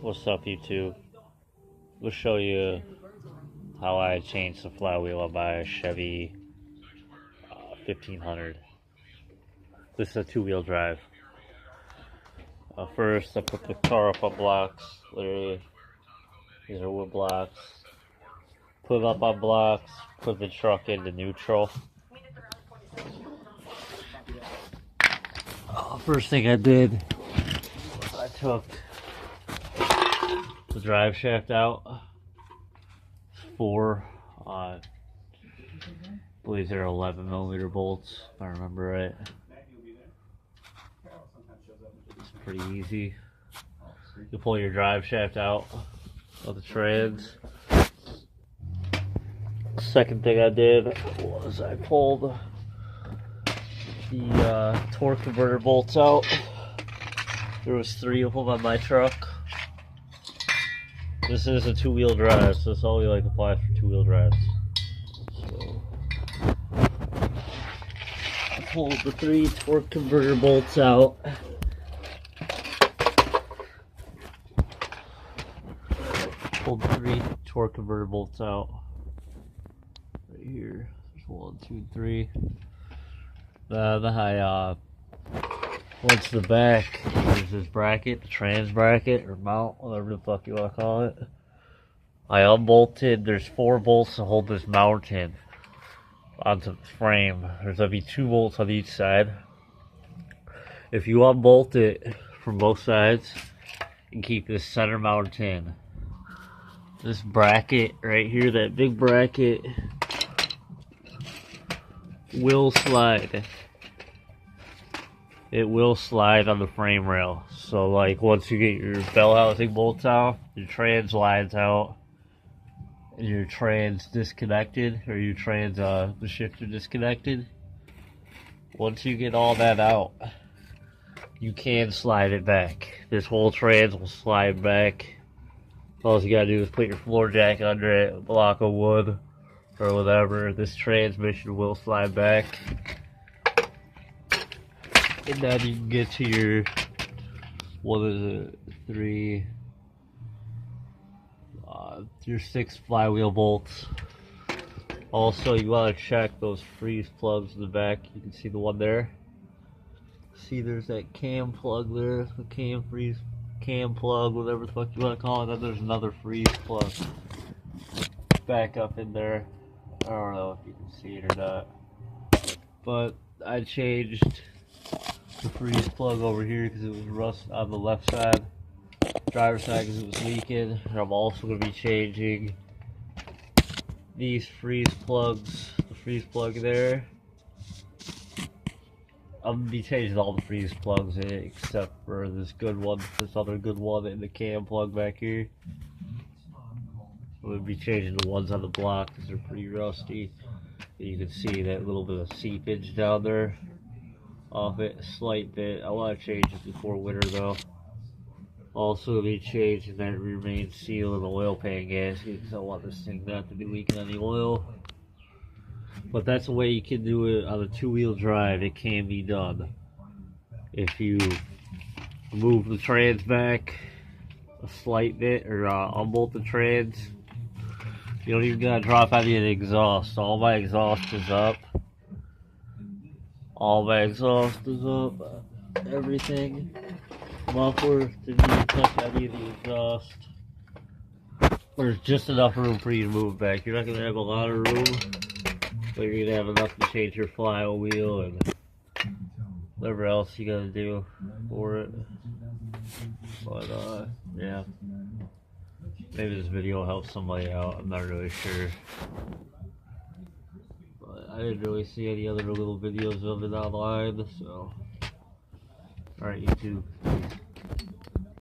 What's up, YouTube? We'll show you how I changed the flywheel on my Chevy 1500. This is a two-wheel drive. First, I put the car up on blocks. Literally, these are wood blocks. Put it up on blocks. Put the truck into neutral. First thing I did was I took the drive shaft out. Four, I believe they're 11mm bolts, if I remember right. It's pretty easy. You pull your drive shaft out of the trans. Second thing I did was I pulled the torque converter bolts out. There was 3 of them on my truck. This is a two-wheel drive, so it's only like applies for two-wheel drives. So I pulled the 3 torque converter bolts out. Pulled the 3 torque converter bolts out. Right here. There's 1, 2, 3. Once the back, there's this bracket, the trans bracket, or mount, whatever the fuck you want to call it. I unbolted, there's 4 bolts to hold this mount in onto the frame. There's going to be 2 bolts on each side. If you unbolt it from both sides and keep this center mount in, this bracket right here, that big bracket, will slide. It will slide on the frame rail. So like once you get your bell housing bolts out, your trans lines out, and your trans disconnected, or your trans the shifter disconnected, once you get all that out, you can slide it back. This whole trans will slide back. All you gotta do is put your floor jack under it, a block of wood, or whatever. This transmission will slide back. And then you can get to your, your 6 flywheel bolts. Also, you want to check those freeze plugs in the back. You can see the one there. See, there's that cam plug there, the cam plug, whatever the fuck you want to call it. Then there's another freeze plug back up in there. I don't know if you can see it or not, but I changed the freeze plug over here because it was rust on the left side, driver's side, because it was leaking. And I'm also going to be changing these freeze plugs, the freeze plug there. I'm going to be changing all the freeze plugs in it except for this good one, this other good one, and the cam plug back here. I'm going to be changing the ones on the block because they're pretty rusty. And you can see that little bit of seepage down there off it, a slight bit. I want to change it before winter though. Also be changing that rear main seal and the oil pan gasket because I want this thing not to be leaking any oil. But that's the way you can do it on a two-wheel drive. It can be done. If you move the trans back a slight bit, or unbolt the trans, you don't even gotta drop any of the exhaust. All my exhaust is up. All my exhaust is up. Everything. Muffler didn't even touch any of the exhaust. There's just enough room for you to move back. You're not gonna have a lot of room, but you're gonna have enough to change your flywheel and whatever else you gotta do for it. But yeah. Maybe this video will help somebody out, I'm not really sure. But I didn't really see any other little videos of it online, so. Alright, YouTube. Peace.